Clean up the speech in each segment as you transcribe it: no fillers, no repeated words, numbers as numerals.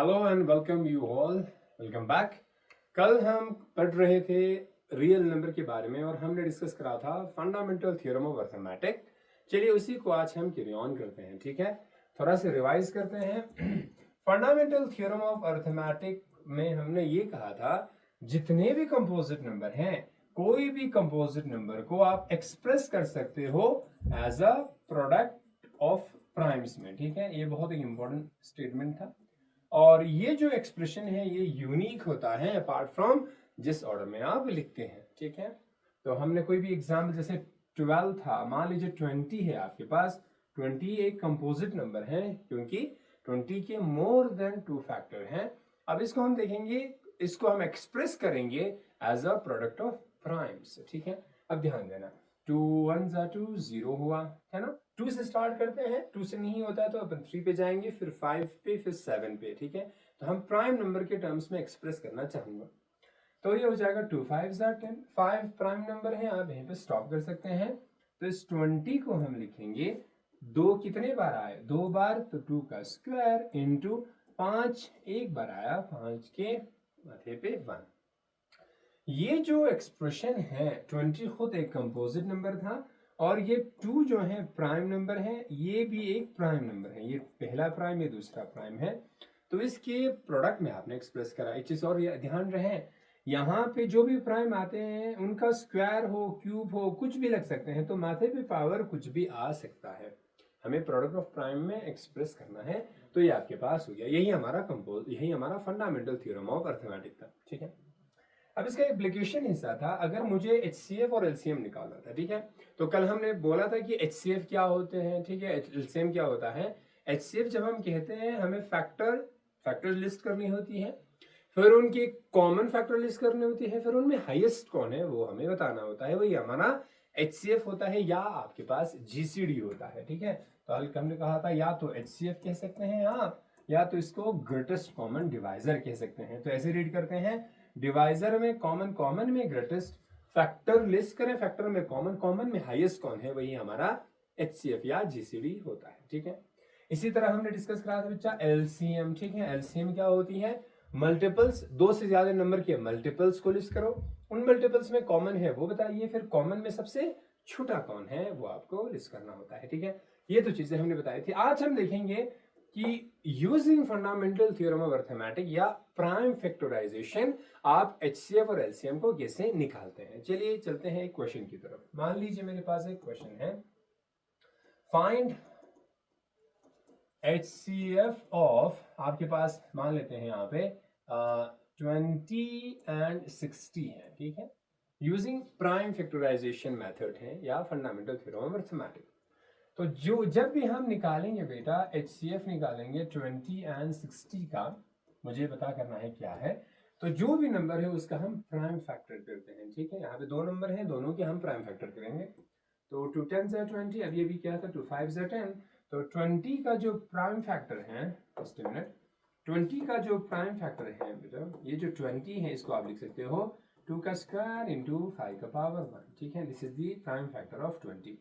Hello and welcome you all, welcome back. कल हम पढ़ रहे थे रियल नंबर के बारे में और हमने डिस्कस करा था फंडामेंटल थ्योरम ऑफ अर्थमेटिक। चलिए उसी को आज हम कैरी ऑन करते हैं, ठीक है। थोड़ा सा रिवाइज करते हैं। फंडामेंटल थ्योरम ऑफ अर्थमेटिक में हमने ये कहा था जितने भी कंपोजिट नंबर हैं, कोई भी कंपोजिट नंबर को आप एक्सप्रेस कर सकते हो as a product of primes में, ठीक है। ये बहुत एक इंपॉर्टेंट स्टेटमेंट था और ये जो एक्सप्रेशन है ये यूनिक होता है अपार्ट फ्रॉम जिस ऑर्डर में आप लिखते हैं, ठीक है। तो हमने कोई भी एग्जाम्पल जैसे 12 था, मान लीजिए 20 है आपके पास। 20 एक कंपोजिट नंबर है क्योंकि 20 के मोर देन 2 फैक्टर हैं। अब इसको हम देखेंगे, इसको हम एक्सप्रेस करेंगे as a product of primes, ठीक है। अब ध्यान देना, 2 1 2 0 हुआ है ना। 2 से स्टार्ट करते हैं, 2 से नहीं होता तो अपन 3 पे जाएंगे, फिर 5 पे, फिर 7 पे, ठीक है। तो हम प्राइम नंबर के टर्म्स में एक्सप्रेस करना चाहूंगा तो ये हो जाएगा 2 5 10। 5 प्राइम नंबर है, आप यहीं पे स्टॉप कर सकते हैं। तो इस 20 को हम लिखेंगे, दो कितने बार आए, 2 बार, तो 2 का स्क्वायर इंटू 5 एक बार आया, 5 के माथे पे 1। ये जो एक्सप्रेशन है 20 खुद एक कंपोजिट नंबर था और ये 2 जो है प्राइम नंबर है, ये भी एक प्राइम नंबर है। ये पहला प्राइम, ये दूसरा प्राइम है। तो इसके प्रोडक्ट में आपने एक्सप्रेस करा। एक चीज और ध्यान रहे, यहाँ पे जो भी प्राइम आते हैं उनका स्क्वायर हो, क्यूब हो, कुछ भी लग सकते हैं, तो माथे पे पावर कुछ भी आ सकता है। हमें प्रोडक्ट ऑफ प्राइम में एक्सप्रेस करना है। तो ये आपके पास हो गया, यही हमारा फंडामेंटल थ्योरम ऑफ अर्थमेटिक था, ठीक है। अब इसका एप्लीकेशन हिस्सा था, अगर मुझे HCF और LCM निकालना था, ठीक है। तो कल हमने बोला था कि HCF क्या होते हैं, ठीक है, LCM क्या होता है। HCF जब हम कहते हैं हमें फैक्टर लिस्ट करनी होती है, फिर उनकी कॉमन फैक्टर लिस्ट करनी होती है, फिर उनमें हाईएस्ट कौन है वो हमें बताना होता है। वही हमारा HCF होता है या आपके पास GCD होता है, ठीक है। तो हमने कहा था या तो HCF कह सकते हैं आप, या तो इसको ग्रेटेस्ट कॉमन डिवाइजर कह सकते हैं। तो ऐसे रीड करते हैं, डिवाइजर में कॉमन, कॉमन में ग्रेटेस्ट, फैक्टर लिस्ट करें, फैक्टर में कॉमन, कॉमन में हाईएस्ट कौन है, वही हमारा HCF या GCD होता है, ठीक है। इसी तरह हमने डिस्कस करा था बच्चा LCM, ठीक है। LCM क्या होती है, मल्टीपल्स, दो से ज्यादा नंबर के मल्टीपल्स को लिस्ट करो, उन मल्टीपल्स में कॉमन है वो बताइए, फिर कॉमन में सबसे छोटा कौन है वो आपको लिस्ट करना होता है, ठीक है। ये तो चीजें हमने बताई थी। आज हम देखेंगे कि using fundamental theorem of arithmetic या प्राइम फैक्टराइजेशन आप HCF और LCM को कैसे निकालते हैं। चलिए चलते हैं एक क्वेश्चन की तरफ। मान लीजिए मेरे पास एक क्वेश्चन है, फाइंड HCF ऑफ, आपके पास मान लेते हैं यहाँ पे 20 एंड 60 है, ठीक है। यूजिंग प्राइम फैक्टराइजेशन मेथड है या फंडामेंटल थ्योरम ऑफ अर्थमेटिक। तो जो जब भी हम निकालेंगे बेटा HCF निकालेंगे 20 एंड 60 का, मुझे पता करना है क्या है। तो जो भी नंबर है उसका हम प्राइम फैक्टर करते हैं, ठीक है। यहाँ पे दो नंबर हैं, दोनों के हम प्राइम फैक्टर करेंगे। तो 2 10 20, अब ये भी क्या था, 2 5 10। तो 20 का जो प्राइम फैक्टर है, जस्ट मिनट, 20 का जो प्राइम फैक्टर है बेटा, ये जो 20 है इसको आप लिख सकते हो 2 का स्क्वायर इंटू 5 का पावर 1, ठीक है। This is the prime factor of 20।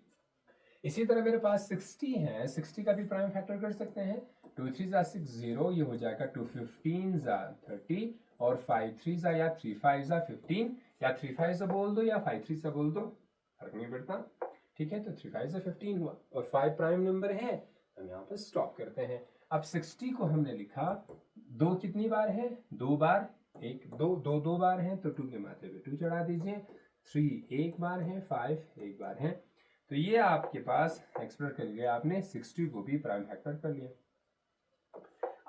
इसी तरह मेरे पास 60 है, 60 का भी प्राइम फैक्टर कर सकते हैं। 2 3 6 0, ये हो जाएगा 2 15 30 और 5 3 या 3 5 15, या 3 5 बोल दो या 5 3 बोल दो, फर्क नहीं पड़ता, ठीक है। तो 3 5 15 हुआ और 5 प्राइम नंबर है, हम यहाँ पर स्टॉप करते हैं। अब 60 को हमने लिखा, दो कितनी बार है, 2 बार, एक दो दो दो बार है, तो 2 के माथे पे 2 चढ़ा दीजिए। 3 एक बार है, 5 एक बार है। तो ये आपके पास एक्सप्रेस कर लिया आपने, 60 को भी प्राइम फैक्टर कर लिया।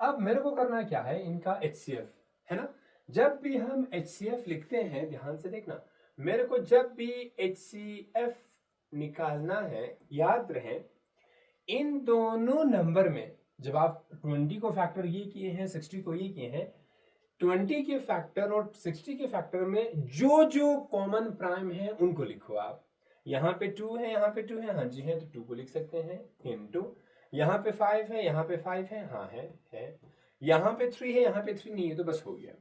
अब मेरे को करना क्या है, इनका HCF, है ना। जब भी हम HCF लिखते हैं, ध्यान से देखना, मेरे को जब भी HCF निकालना है, याद रहे इन दोनों नंबर में, जब आप 20 को फैक्टर ये किए हैं, 60 को ये किए हैं, 20 के फैक्टर और 60 के फैक्टर में जो जो कॉमन प्राइम है उनको लिखो आप। यहाँ पे 2 है, यहाँ पे 2 है, हाँ जी है, तो 2 को लिख सकते हैं इनटू, यहाँ पे 5 है, यहाँ पे 5 है, हाँ है, यहाँ पे 3 है, यहाँ पे 3 नहीं है, तो बस हो गया।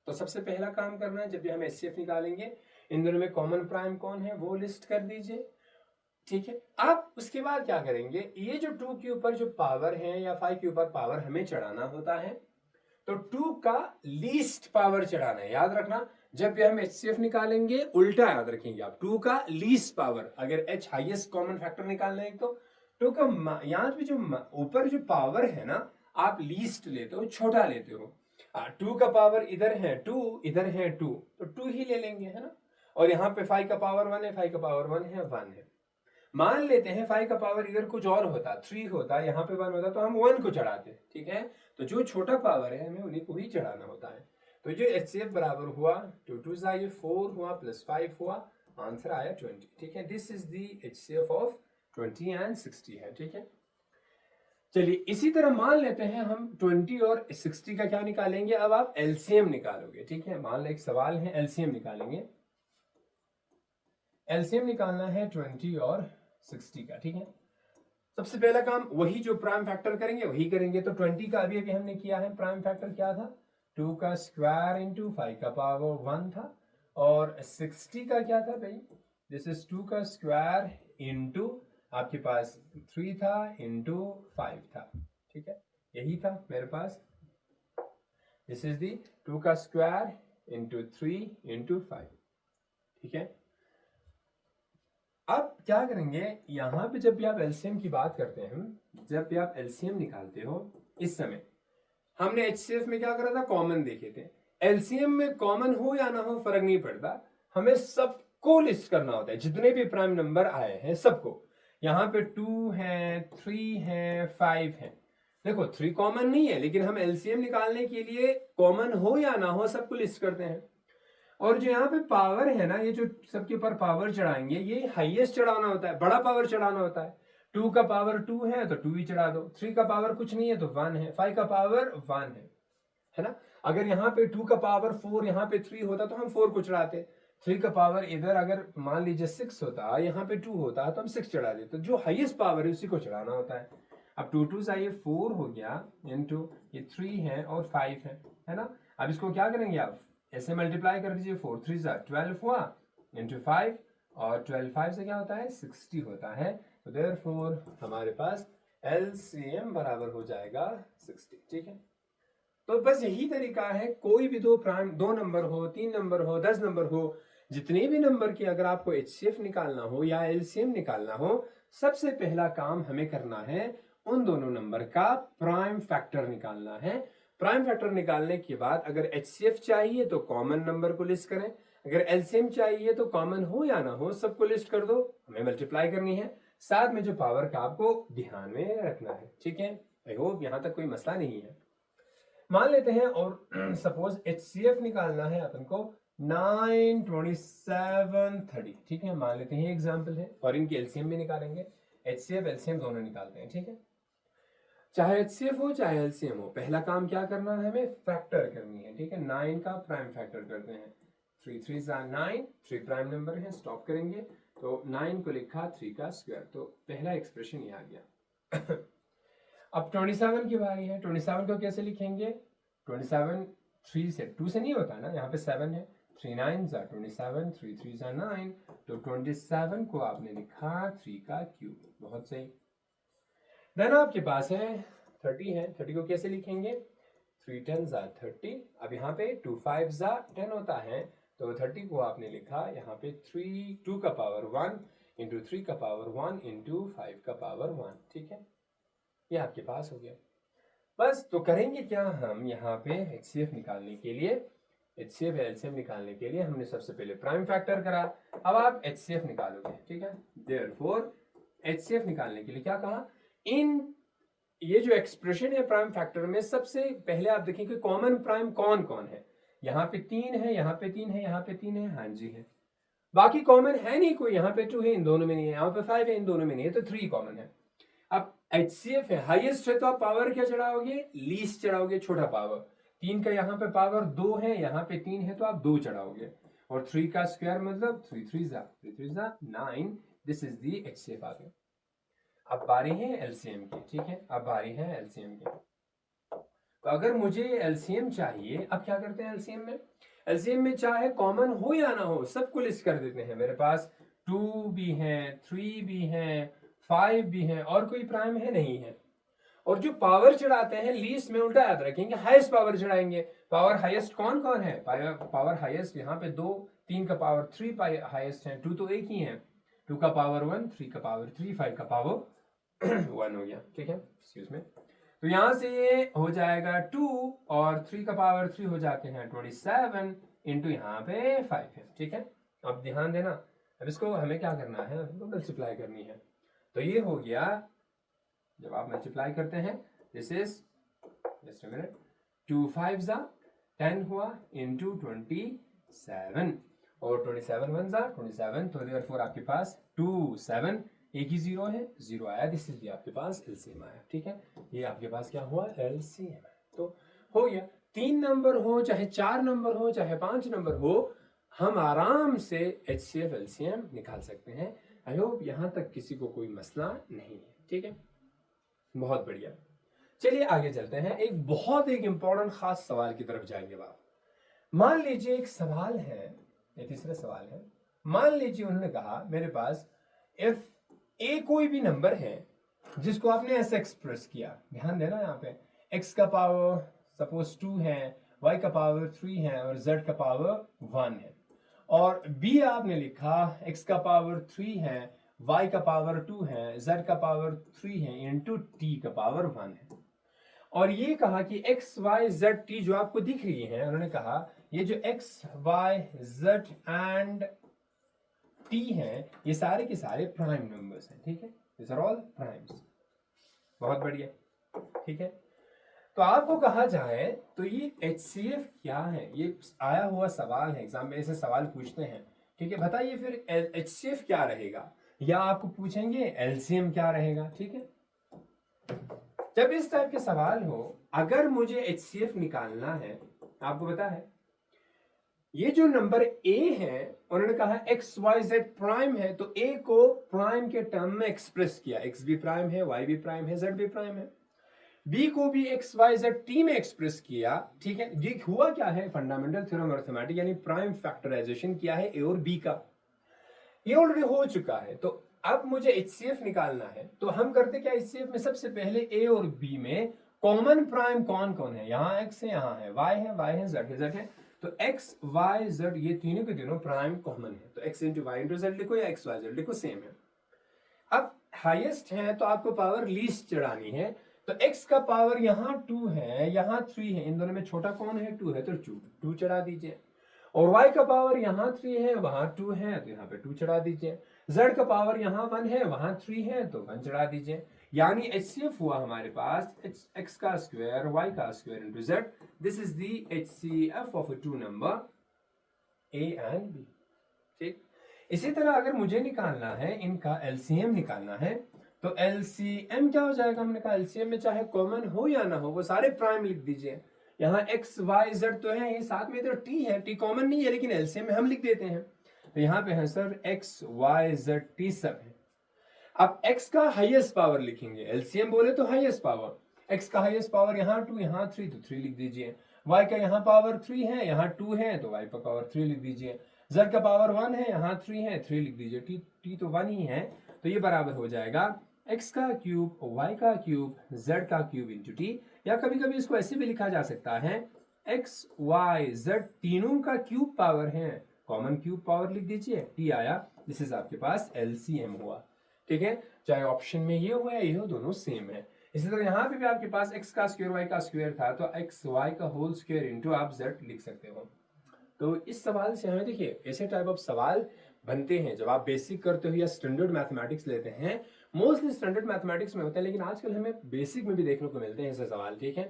तो सबसे पहला काम करना है, जब भी हम HCF निकालेंगे, इन दोनों में कॉमन प्राइम कौन है वो लिस्ट कर दीजिए, ठीक है। अब उसके बाद क्या करेंगे, ये जो 2 के ऊपर जो पावर है या 5 के ऊपर पावर हमें चढ़ाना होता है, तो 2 का लीस्ट पावर चढ़ाना है। याद रखना, जब भी हम HCF निकालेंगे उल्टा याद रखेंगे आप, 2 का लीस्ट पावर, अगर H हाईएस्ट कॉमन फैक्टर निकालना है तो 2 का यहाँ पे जो ऊपर जो पावर है ना, आप लीस्ट लेते हो, छोटा लेते हो। 2 का पावर इधर है 2, इधर है 2, तो 2 ही ले लेंगे, है ना। और यहाँ पे 5 का पावर 1 है, 5 का पावर 1 है, 1 है। मान लेते हैं 5 का पावर इधर कुछ और होता, 3 होता, यहाँ पे 1 होता, तो हम 1 को चढ़ाते, ठीक है। तो जो छोटा पावर है हमें उन्हीं को ही चढ़ाना होता है। तो जो HCF बराबर हुआ 2 2 ये 4 हुआ प्लस 5 हुआ, आंसर आया 20, ठीक है। This is the HCF of 20 and 60 है, ठीक है। चलिए इसी तरह मान लेते हैं हम 20 और 60 का क्या निकालेंगे। अब आप LCM निकालोगे, ठीक है। मान लो एक सवाल है, LCM निकालेंगे। LCM निकालना है 20 और 60 का, ठीक है। सबसे पहला काम वही जो प्राइम फैक्टर करेंगे वही करेंगे। तो 20 का अभी हमने किया है, प्राइम फैक्टर क्या था, 2 का स्क्वायर इंटू 5 का पावर 1 था। और 60 का क्या था भाई, दिस इज 2 का स्क्वायर इंटू आपके पास 3 था इंटू 5 था, ठीक है। यही था मेरे पास, दिस इज दी 2 का स्क्वायर इंटू 3 इंटू 5, ठीक है। अब क्या करेंगे, यहां पे जब भी आप एलसीएम की बात करते हैं, जब भी आप एलसीएम निकालते हो, इस समय हमने HCF में क्या करा था, कॉमन देखे थे। एलसीएम में कॉमन हो या ना हो फर्क नहीं पड़ता, हमें सबको लिस्ट करना होता है, जितने भी प्राइम नंबर आए हैं सबको। यहाँ पे 2 है, 3 है, 5 है। देखो 3 कॉमन नहीं है, लेकिन हम एलसीएम निकालने के लिए कॉमन हो या ना हो सबको लिस्ट करते हैं। और जो यहाँ पे पावर है ना, ये जो सबके ऊपर पावर चढ़ाएंगे, ये हाईएस्ट चढ़ाना होता है, बड़ा पावर चढ़ाना होता है। 2 का पावर 2 है तो 2 ही चढ़ा दो, 3 का पावर कुछ नहीं है तो 1 है, 5 का पावर 1 है ना। अगर यहाँ पे 2 का पावर 4, यहाँ पे 3 होता तो हम 4 को चढ़ाते। 3 का पावर इधर अगर मान लीजिए 6 होता, यहाँ पे 2 होता तो हम 6 चढ़ा देते। तो जो हाईएस्ट पावर है उसी को चढ़ाना होता है। अब 2 2 ये 4 हो गया, इंटू ये 3 है और 5 है ना। अब इसको क्या करेंगे आप, ऐसे मल्टीप्लाई कर दीजिए, 4 3 12 हुआ इंटू 5, और 12 5 से क्या होता है, 60 होता है। तो देयरफॉर हमारे पास LCM बराबर हो जाएगा 60, ठीक है। तो बस यही तरीका है, कोई भी दो नंबर हो, 3 नंबर हो, 10 नंबर हो, जितने भी नंबर की अगर आपको HCF निकालना हो या LCM निकालना हो, सबसे पहला काम हमें करना है उन दोनों नंबर का प्राइम फैक्टर निकालना है। प्राइम फैक्टर निकालने के बाद अगर HCF चाहिए तो कॉमन नंबर को लिस्ट करें, अगर LCM चाहिए तो कॉमन हो या ना हो सबको लिस्ट कर दो, हमें मल्टीप्लाई करनी है, साथ में जो पावर का आपको ध्यान में रखना है, ठीक है। आई होप यहां तक कोई मसला नहीं है। मान लेते हैं और सपोज HCF निकालना है अपन को 9 27 30, ठीक है। मान लेते हैं एग्जाम्पल है, और इनकी LCM भी निकालेंगे, HCF LCM दोनों निकालते हैं, ठीक है। चाहे HCF हो चाहे LCM हो, पहला काम क्या करना है, हमें फैक्टर करनी है, ठीक है। 9 का प्राइम फैक्टर करते हैं, 3 3 9, 3 प्राइम नंबर है, स्टॉप करेंगे तो 9 को लिखा 3 का स्क्वायर, तो पहला एक्सप्रेशन ये आ गया। अब 27 की बारी है, 27 को कैसे लिखेंगे, 27 3 से 2 से नहीं होता ना, यहाँ पे 7 है, 3 9 27, 3 3 9, तो 27 को आपने लिखा 3 का क्यूब, बहुत सही। देन आपके पास है 30 है, 30 को कैसे लिखेंगे, 3 10 30, अब यहाँ पे 2 5 10 होता है, तो 30 को आपने लिखा यहाँ पे 2 का पावर 1 इंटू 3 का पावर 1 इंटू 5 का पावर 1, ठीक है। ये आपके पास हो गया। बस तो करेंगे क्या, हम यहाँ पे HCF निकालने के लिए, HCF LCM निकालने के लिए हमने सबसे पहले प्राइम फैक्टर करा, अब आप HCF निकालोगे, ठीक है। देयरफॉर HCF निकालने के लिए क्या कहा, इन ये जो एक्सप्रेशन है प्राइम फैक्टर में, सबसे पहले आप देखेंगे कॉमन प्राइम कौन कौन है। यहाँ पे 3 है, यहाँ पे 3 है, यहाँ पे 3 है, हाँ जी है। बाकी कॉमन है नहीं कोई, यहाँ पे 2 है, इन दोनों में नहीं है, यहाँ पे 5 है, इन दोनों में नहीं है, तो 3 कॉमन है। अब HCF है, हाईएस्ट है, तो आप पावर क्या चढ़ाओगे, लीस्ट चढ़ाओगे, छोटा पावर। 3 का यहाँ पे पावर 2 है, यहाँ पे 3 है, तो आप 2 चढ़ाओगे, और 3 का स्क्वायर मतलब 3 3 9, दिस इज दी HCF आ गया। अब बारी है LCM की, ठीक है, अब बारी है LCM की। तो अगर मुझे LCM चाहिए, अब क्या करते हैं LCM में, LCM में चाहे कॉमन हो या ना हो सबको लिस्ट कर देते हैं। मेरे पास 2 भी है, 3 भी है, 5 भी है, और कोई प्राइम है नहीं है। और जो पावर चढ़ाते हैं लीस्ट में उल्टा याद रखेंगे, हाईएस्ट पावर चढ़ाएंगे। पावर हाईएस्ट कौन कौन है? पावर हाईएस्ट यहाँ पे 2, 3 का पावर 3 हाईएस्ट है, 2 तो एक ही है, 2 का पावर 1, 3 का पावर 3, 5 का पावर 1 हो गया, ठीक है, एक्सक्यूज में। तो यहां से ये हो जाएगा 2 और 3 का पावर 3 हो जाते हैं 27 इंटू यहाँ पे 5 है, ठीक है। अब ध्यान देना, अब इसको हमें क्या करना है, मल्टीप्लाई करनी है। तो ये हो गया, जब आप मल्टीप्लाई करते हैं, this is just a minute, 2 5 जा 10 हुआ इंटू 27 और 27 1 जा 27, तो देयरफॉर आपके पास 2 7 एक ही जीरो है, जीरो आया, दिस इज आपके पास एलसीएम आया, ठीक है। ये आपके पास क्या हुआ, एलसीएम है। तो हो गया, 3 नंबर हो चाहे 4 नंबर हो चाहे 5 नंबर हो, हम आराम से एचसीएफ एलसीएम निकाल सकते हैं। आई होप यहां तक किसी को कोई मसला नहीं है, ठीक है, बहुत बढ़िया। चलिए आगे चलते हैं, एक इंपॉर्टेंट खास सवाल की तरफ जाएंगे आप। मान लीजिए एक सवाल है, ये तीसरा सवाल है। मान लीजिए उन्होंने कहा मेरे पास इफ ए कोई भी नंबर है जिसको आपने ऐसे एक्सप्रेस किया, ध्यान देना यहाँ पे, x का पावर सपोज 2 है, y का पावर 3 है और z का पावर 1 है, और b आपने लिखा x का पावर 3 है, y का पावर 2 है, z का पावर 3 है इंटू t का पावर 1 है, और ये कहा कि x y z t जो आपको दिख रही है, उन्होंने कहा ये जो x y z and t है ये सारे के सारे प्राइम नंबर्स हैं, ठीक है, दिस आर ऑल प्राइम्स। बहुत बढ़िया, ठीक है। तो आपको कहा जाए तो ये HCF क्या है, ये आया हुआ सवाल है, एग्जाम में ऐसे सवाल पूछते हैं, ठीक है। बताइए फिर HCF क्या रहेगा, या आपको पूछेंगे LCM क्या रहेगा, ठीक है। जब इस टाइप के सवाल हो, अगर मुझे HCF निकालना है, आपको पता है ये जो नंबर A है, उन्होंने कहा x y z प्राइम है, तो A को प्राइम के टर्म में एक्सप्रेस किया, x भी प्राइम है, y भी प्राइम है, z भी प्राइम है। B को भी x y z t में एक्सप्रेस किया, ठीक है। ये हुआ क्या है, फंडामेंटल थ्योरम अरिथमेटिक यानी प्राइम फैक्टराइजेशन किया है A और B का, ये ऑलरेडी हो चुका है। तो अब मुझे HCF निकालना है, तो हम करते क्या, HCF में सबसे पहले A और B में कॉमन प्राइम कौन कौन है, यहाँ x है, यहाँ है y है, z है, तो x y z ये तीनों के तीनों प्राइम कॉमन है, तो x into y into z लिखो या x y z लिखो, सेम है। अब हाईएस्ट है तो आपको पावर लीस्ट चढ़ानी है, तो x का पावर यहाँ 2 है, यहाँ 3 है, इन दोनों में छोटा कौन है, 2 है, तो 2 चढ़ा दीजिए, और y का पावर यहाँ 3 है, वहां 2 है, तो यहाँ पे 2 चढ़ा दीजिए, z का पावर यहाँ 1 है, वहां 3 है, तो 1 चढ़ा दीजिए। यानी HCF हुआ हमारे पास x का स्क्वायर y का square into z, this is the HCF of two number A and B, ठीक। इसी तरह अगर मुझे निकालना है इनका LCM निकालना है, तो LCM क्या हो जाएगा, हमने कहा LCM में चाहे कॉमन हो या ना हो वो सारे प्राइम लिख दीजिए। यहाँ x y z तो है, ये साथ में तो t है, t कॉमन नहीं है, लेकिन LCM में हम लिख देते हैं, तो यहाँ पे है sir x y z t सब है। अब x का हाईएस्ट पावर लिखेंगे, LCM बोले तो हाईएस्ट पावर, x का हाईएस्ट पावर यहाँ 2 यहाँ 3, तो 3 लिख दीजिए, y का यहाँ पावर 3 है, यहाँ 2 है, तो y का पावर 3 लिख दीजिए, z का पावर 1 है, यहाँ 3 है, 3 लिख दीजिए, t तो 1 ही है, तो ये बराबर हो जाएगा x का क्यूब y का क्यूब z का क्यूब इंटू t, या कभी कभी इसको ऐसे भी लिखा जा सकता है x y z तीनों का क्यूब पावर है, कॉमन क्यूब पावर लिख दीजिए, t आया, दिस इज आपके पास LCM हुआ, ठीक है। चाहे ऑप्शन में ये हुआ या ये हो, दोनों सेम है। इसी तरह यहाँ पे भी आपके पास x का स्क्वायर y का स्क्वायर था, तो x y का होल स्क्वायर इंटू आप z लिख सकते हो। तो इस सवाल से हमें देखिए ऐसे टाइप ऑफ सवाल बनते हैं जब आप बेसिक करते हो या स्टैंडर्ड मैथमेटिक्स लेते हैं, मोस्टली स्टैंडर्ड मैथमेटिक्स में होता है, लेकिन आजकल हमें बेसिक में भी देखने को मिलते हैं ऐसे सवाल, ठीक है।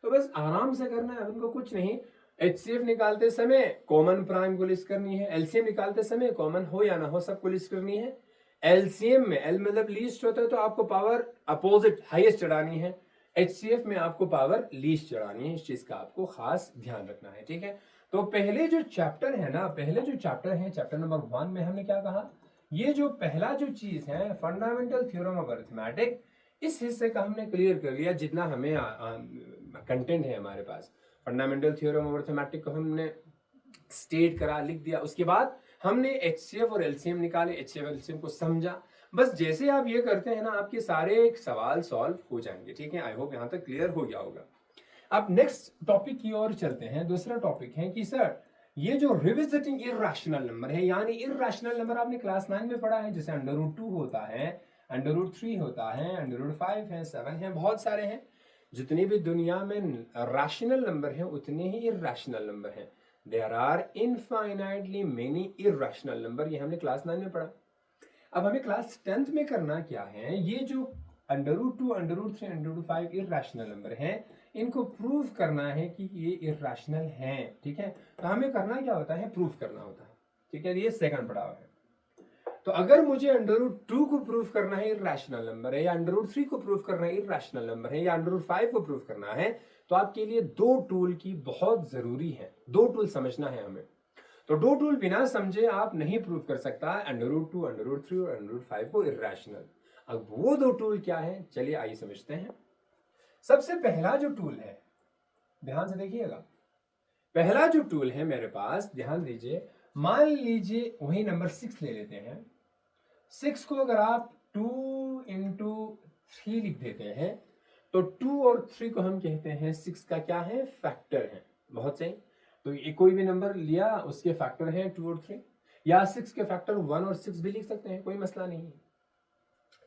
तो बस आराम से करना है, उनको कुछ नहीं। HCF निकालते समय कॉमन प्राइम को लिस्ट करनी है, LCM निकालते समय कॉमन हो या ना हो सबको लिस्ट करनी है। LCM में L मतलब लीस्ट होता है, तो आपको पावर अपोजिट हाईएस्ट चढ़ानी है, HCF में आपको पावर लीस्ट चढ़ानी है, इस चीज का आपको खास ध्यान रखना है, ठीक है। तो पहले जो चैप्टर है ना, पहले जो चैप्टर है चैप्टर नंबर 1 में हमने क्या कहा, ये जो पहला जो चीज है फंडामेंटल थ्योरम ऑफ अरिथमेटिक, इस हिस्से का हमने क्लियर कर लिया, जितना हमें कंटेंट है हमारे पास फंडामेंटल थ्योरम ऑफ अरिथमेटिक को हमने स्टेट करा, लिख दिया। उसके बाद हमने HCF और LCM निकाले, HCF LCM को समझा, बस जैसे आप ये करते हैं ना, आपके सारे सवाल सॉल्व हो जाएंगे। ठीक है, आई होप यहाँ तक क्लियर हो गया होगा। अब नेक्स्ट टॉपिक की ओर चलते हैं। दूसरा टॉपिक है कि सर ये जो रिविजिटिंग इर्रेशनल नंबर है, यानी इर्रेशनल नंबर आपने क्लास 9 में पढ़ा है, जैसे √2 होता है, √3 होता है, √5 है, 7 है, बहुत सारे हैं। जितने भी दुनिया में रैशनल नंबर हैं उतने ही इर्रेशनल नंबर हैं। There are infinitely many irrational number, ये हमने क्लास 9 में पढ़ा। अब हमें क्लास 10th में करना क्या है, ये जो √2, √3, √5 इर्रेशनल नंबर हैं, इनको प्रूव करना है कि ये इर्रेशनल हैं। ठीक है, तो हमें करना क्या होता है, प्रूव करना होता है। ठीक है, ये सेकंड पढ़ाव है। तो अगर मुझे √2 को प्रूव करना है इर्रेशनल नंबर है, या √3 को प्रूव करना है इर्रेशनल नंबर है, या √5 को प्रूव करना है, तो आपके लिए दो टूल की बहुत जरूरी है। दो टूल समझना है हमें। तो दो टूल बिना समझे आप नहीं प्रूव कर सकता √2, √3 और √5 को इर्रेशनल। अब वो दो टूल क्या है, चलिए आइए समझते हैं। सबसे पहला जो टूल है, ध्यान से देखिएगा, पहला जो टूल है मेरे पास, ध्यान दीजिए, मान लीजिए वही नंबर 6 ले लेते हैं। 6 को अगर आप 2 × 3 लिख देते हैं, तो 2 और 3 को हम कहते हैं 6 का क्या है, फैक्टर है। बहुत सही। तो ये कोई भी नंबर लिया उसके फैक्टर है 2 और 3, या 6 के फैक्टर 1 और 6 भी लिख सकते हैं, कोई मसला नहीं है।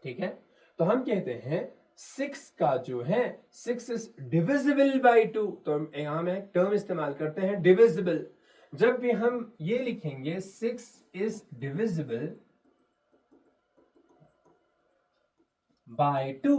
ठीक है, तो हम कहते हैं 6 का जो है 6 इज डिविजिबल बाई 2। तो यहां में टर्म इस्तेमाल करते हैं डिविजिबल। जब भी हम ये लिखेंगे 6 इज डिविजिबल बाय 2,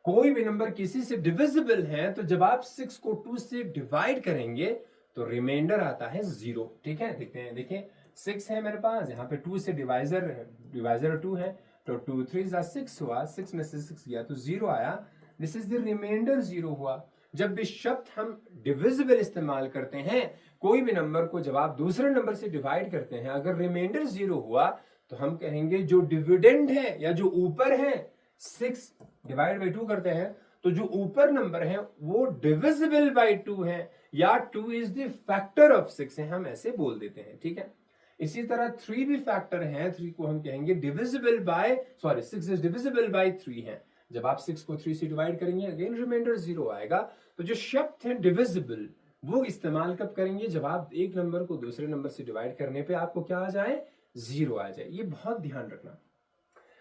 कोई भी नंबर किसी से डिविजिबल है, तो जब आप 6 को 2 से डिवाइड करेंगे तो रिमाइंडर आता है 0। ठीक है, देखते हैं, देखिए 6 है मेरे पास, यहाँ पे 2 से डिवाइजर 2 है, तो 2 3 6 हुआ, 6 में से 6 गया तो 0 आया। दिस इज द रिमाइंडर 0 हुआ। जब भी शब्द हम डिविजिबल इस्तेमाल करते हैं, कोई भी नंबर को जब आप दूसरे नंबर से डिवाइड करते हैं, अगर रिमाइंडर 0 हुआ तो हम कहेंगे जो डिविडेंड है या जो ऊपर है, 6 डिवाइड बाई 2 करते हैं, तो जो ऊपर नंबर है वो डिविजिबल बाई 2 है, या 2 इज द फैक्टर ऑफ 6 है, हम ऐसे बोल देते हैं। ठीक है, इसी तरह 3 भी फैक्टर है, 3 को हम कहेंगे divisible by, 6 is divisible by 3 है। जब आप 6 को 3 से डिवाइड करेंगे, अगेन रिमाइंडर 0 आएगा। तो जो शब्द है डिविजिबल, वो इस्तेमाल कब करेंगे, जब आप एक नंबर को दूसरे नंबर से डिवाइड करने पे आपको क्या आ जाए, 0 आ जाए। ये बहुत ध्यान रखना।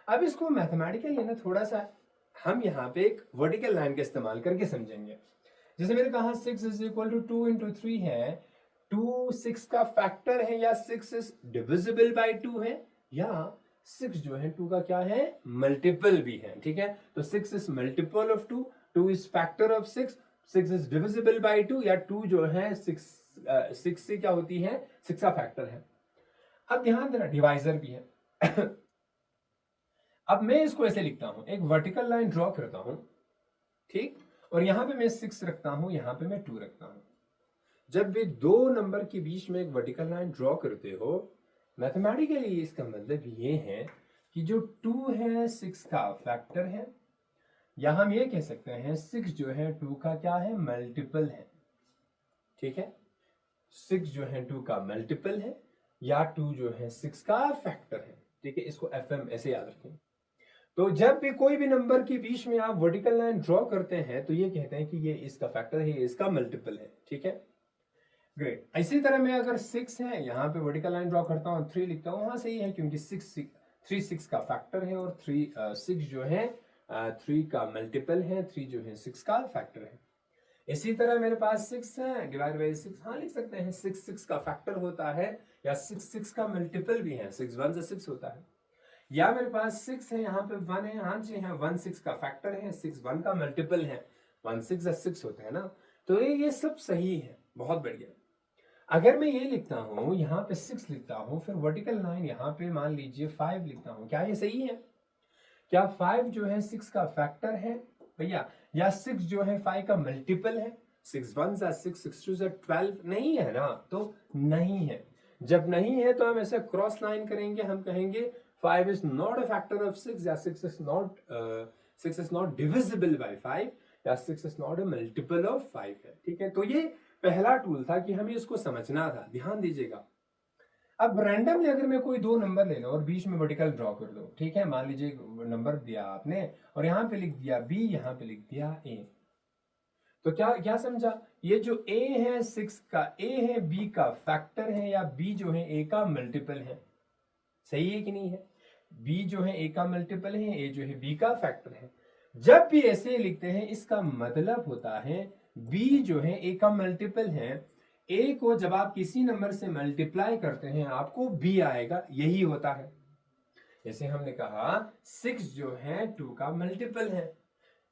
अब इसको मैथमेटिकली ना थोड़ा सा हम यहाँ पे एक वर्टिकल लाइन का इस्तेमाल करके समझेंगे। जैसे मैंने कहा 6 इज इक्वल टू 2 × 3 है, 2 6 का फैक्टर है, या 6 इज डिविजिबल बाय 2 है, या 6 जो है 2 का क्या है, मल्टीपल भी है। ठीक है, तो 6 is multiple of 2, 2 is factor of 6, 6 is divisible by 2, या 2 जो है 6 से क्या होती है, 6 का फैक्टर है। अब ध्यान देना, डिवाइजर भी है। अब मैं इसको ऐसे लिखता हूं, एक वर्टिकल लाइन ड्रॉ करता हूं, ठीक, और यहां पे मैं 6 रखता हूं, यहां पे मैं 2 रखता हूं। जब भी दो नंबर के बीच में एक वर्टिकल लाइन ड्रॉ करते हो, मैथमेटिकली इसका मतलब ये है कि जो 2 है 6 का फैक्टर है, या हम ये कह सकते हैं 6 जो है 2 का क्या है, मल्टीपल है। ठीक है, 6 जो है 2 का मल्टीपल है, या 2 जो है 6 का फैक्टर है। ठीक है, इसको FM ऐसे याद रखें। तो जब भी कोई भी नंबर के बीच में आप वर्टिकल लाइन ड्रॉ करते हैं, तो ये कहते हैं कि ये इसका फैक्टर है, ये इसका मल्टीपल है। ठीक है, ग्रेट। इसी तरह मैं अगर 6 है, यहाँ पे वर्टिकल लाइन ड्रॉ करता हूँ, 3 लिखता हूँ, हाँ सही है, क्योंकि 3 6 का फैक्टर है, और 6 जो है 3 का मल्टीपल है, 3 जो है 6 का फैक्टर है। इसी तरह मेरे पास 6 है, डिवाइड बाई 6, हाँ लिख सकते हैं, 6 6 का फैक्टर होता है, या 6 6 का मल्टीपल भी है, 6 1 से 6 होता है। या मेरे पास 6 है, यहाँ पे 1 है, हाँ जी है, 1 6 का फैक्टर है, 6 1 का मल्टीपल है, 1 6 6 होता है ना। तो ये सब सही है, बहुत बढ़िया। अगर मैं ये लिखता हूं, यहाँ पे 6 लिखता हूं, फिर वर्टिकल लाइन यहाँ पे मान लीजिए 5 लिखता हूं, क्या ये सही है? क्या 5 जो है 6 का फैक्टर है भैया, या 6 जो है 5 का मल्टीपल है? 6 1 6, 6 2 12 नहीं है ना, तो नहीं है। जब नहीं है तो हम ऐसे क्रॉस लाइन करेंगे, हम कहेंगे 5 is not a factor of 6, या 6 is not divisible by 5, या 6 is not a multiple of 5 है। ठीक है, तो ये पहला टूल था कि हमें इसको समझना था, ध्यान दीजिएगा। अब रैंडमली अगर मैं कोई दो नंबर ले लो और बीच में वर्टिकल ड्रॉ कर दो, ठीक है, मान लीजिए नंबर दिया आपने और यहाँ पे लिख दिया बी, यहाँ पे लिख दिया ए, तो क्या क्या समझा, ये जो a है 6 का, a है b का फैक्टर है या b जो है a का मल्टीपल है, सही है कि नहीं है, b जो है a का मल्टीपल है, a जो है b का फैक्टर है। जब भी ऐसे लिखते हैं इसका मतलब होता है b जो है a का मल्टीपल है, a को जब आप किसी नंबर से मल्टीप्लाई करते हैं आपको b आएगा, यही होता है। जैसे हमने कहा 6 जो है 2 का मल्टीपल है,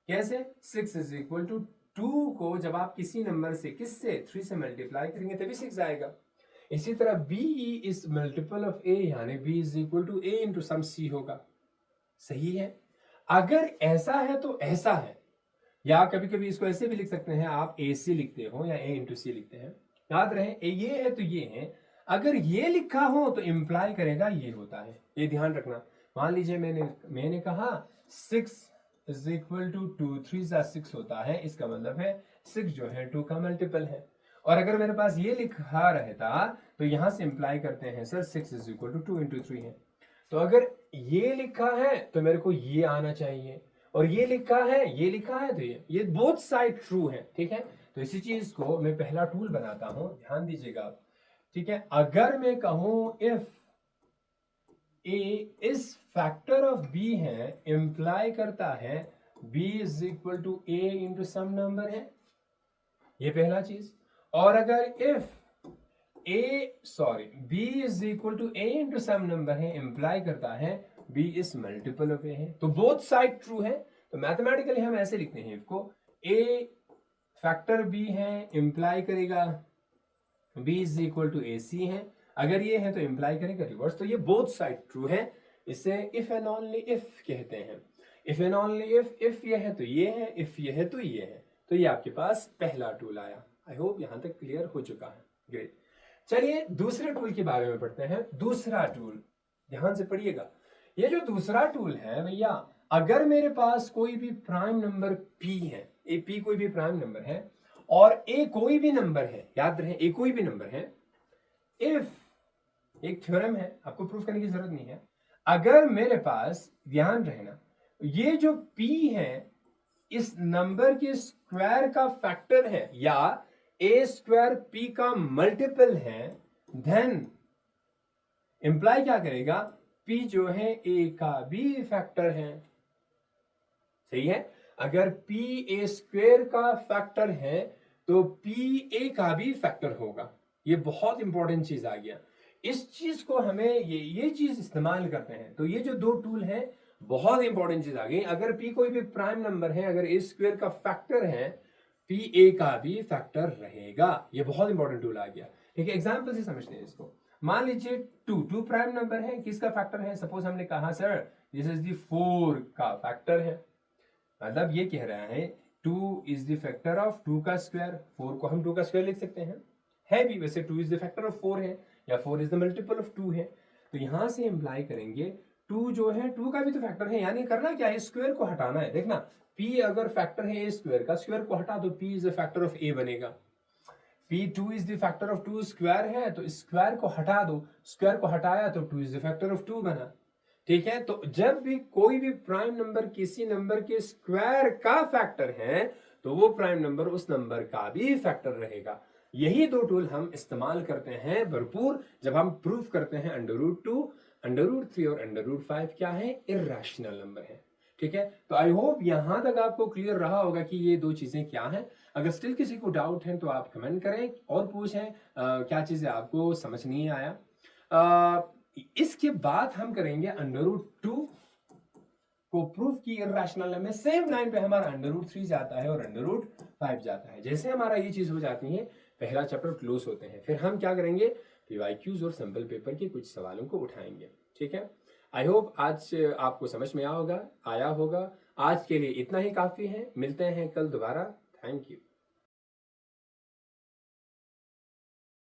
कैसे, 6 इज इक्वल टू 2 को जब आप किसी नंबर से किससे 3 से मल्टीप्लाई करेंगे तभी 6 आएगा। इसी तरह b is multiple of a, यानी b is equal to a into some c होगा, सही है। अगर ऐसा है तो ऐसा है, या कभी कभी इसको ऐसे भी लिख सकते हैं आप, ए सी लिखते हो या a इंटू सी लिखते हैं, याद रहे ये है तो ये है, अगर ये लिखा हो तो इंप्लाई करेगा ये होता है, ये ध्यान रखना। मान लीजिए मैंने कहा 6 इज इक्वल टू 2, 3 जा 6 होता है, इसका मतलब है 6 जो है 2 का मल्टीपल है। और अगर मेरे पास ये लिखा रहता तो यहां से इंप्लाई करते हैं sir 6 is equal to 2 into 3 है, तो अगर ये लिखा है तो मेरे को ये आना चाहिए, और ये लिखा है ये लिखा है तो ये बोथ साइड ट्रू है, ठीक है। तो इसी चीज को मैं पहला टूल बनाता हूं, ध्यान दीजिएगा आप, ठीक है। अगर मैं कहूं if a is factor of b है, इंप्लाई करता है b is equal to a into some number है, ये पहला चीज। और अगर if b is equal to a into some number है, इंप्लाई करता है b is multiple of a है, तो बोथ साइड ट्रू है। तो मैथमेटिकली हम ऐसे लिखते हैं इसको, a फैक्टर b है, इंप्लाई करेगा b इज इक्वल टू ए सी है, अगर ये है तो इंप्लाई करेगा रिवर्स, तो ये बोथ साइड ट्रू है। इसे इफ एंड ओनली इफ कहते हैं, इफ एंड ओनली इफ ये है तो ये है, इफ ये है तो ये है। तो ये आपके पास पहला टूल आया। आई होप यहां तक क्लियर हो चुका है, ग्रेट। चलिए दूसरे टूल के बारे में पढ़ते हैं। दूसरा टूल ध्यान से पढ़िएगा, ये जो दूसरा टूल है भैया, अगर मेरे पास कोई भी प्राइम नंबर p है, ए p कोई भी प्राइम नंबर है और a कोई भी नंबर है, याद रहे a कोई भी नंबर है, इफ एक थ्योरम है, आपको प्रूफ करने की जरूरत नहीं है, अगर मेरे पास, ध्यान रहना, ये जो p है इस नंबर के स्क्वायर का फैक्टर है या a स्क्वायर p का मल्टीपल है, देन इंप्लाई क्या करेगा, p जो है a का भी फैक्टर है, सही है। अगर p a स्क्वायर का फैक्टर है तो p a का भी फैक्टर होगा। ये बहुत इंपॉर्टेंट चीज आ गया, इस चीज को हमें ये चीज इस्तेमाल करते हैं। तो ये जो दो टूल है, बहुत इंपॉर्टेंट चीज आ गई। अगर p कोई भी प्राइम नंबर है, अगर a स्क्वायर का फैक्टर है, p a का भी फैक्टर रहेगा। ये बहुत इंपॉर्टेंट टूल आ गया, ठीक है। एग्जाम्पल से समझते हैं इसको। मान लीजिए 2 प्राइम नंबर है, किसका फैक्टर है, सपोज हमने कहा सर दिस इज द 4 का फैक्टर है, मतलब ये कह रहा है 2 इज द फैक्टर ऑफ 2 का स्क्वायर, 4 को हम 2 का स्क्वायर लिख सकते हैं, है भी वैसे 2 इज द फैक्टर ऑफ 4 है, या 4 इज द मल्टीपल ऑफ 2 है। तो यहां से इंप्लाई करेंगे 2 जो है 2 का भी तो फैक्टर है, यानी करना क्या है, स्क्वायर को हटाना है। देखना p अगर फैक्टर है a स्क्वायर का, स्क्वायर को हटा दो, p is the factor of a बनेगा। p 2 is the factor of 2 square है, तो स्क्वायर को हटा दो, स्क्वायर को हटाया तो 2 इज द फैक्टर ऑफ 2 बना, ठीक है। तो जब भी कोई भी प्राइम नंबर किसी नंबर के स्क्वायर का फैक्टर है तो वो प्राइम नंबर उस नंबर का भी फैक्टर रहेगा। यही दो टूल हम इस्तेमाल करते हैं भरपूर जब हम प्रूफ करते हैं √2, √3 और √5 क्या है, इर्रेशनल नंबर है, ठीक है। तो आई होप यहां तक आपको क्लियर रहा होगा कि ये दो चीजें क्या हैं। अगर स्टिल किसी को डाउट है तो आप कमेंट करें और पूछें क्या चीजें आपको समझ नहीं आया। इसके बाद हम करेंगे √2 को प्रूफ की इर्रेशनल में, सेम लाइन पे हमारा √3 जाता है और √5 जाता है। जैसे हमारा ये चीज हो जाती है, पहला चैप्टर क्लोज होते हैं, फिर हम क्या करेंगे, पीवाईक्यूज और सिंपल पेपर के कुछ सवालों को उठाएंगे, ठीक है। आई होप आज आपको समझ में आया होगा। आज के लिए इतना ही काफी है, मिलते हैं कल दोबारा। Thank you.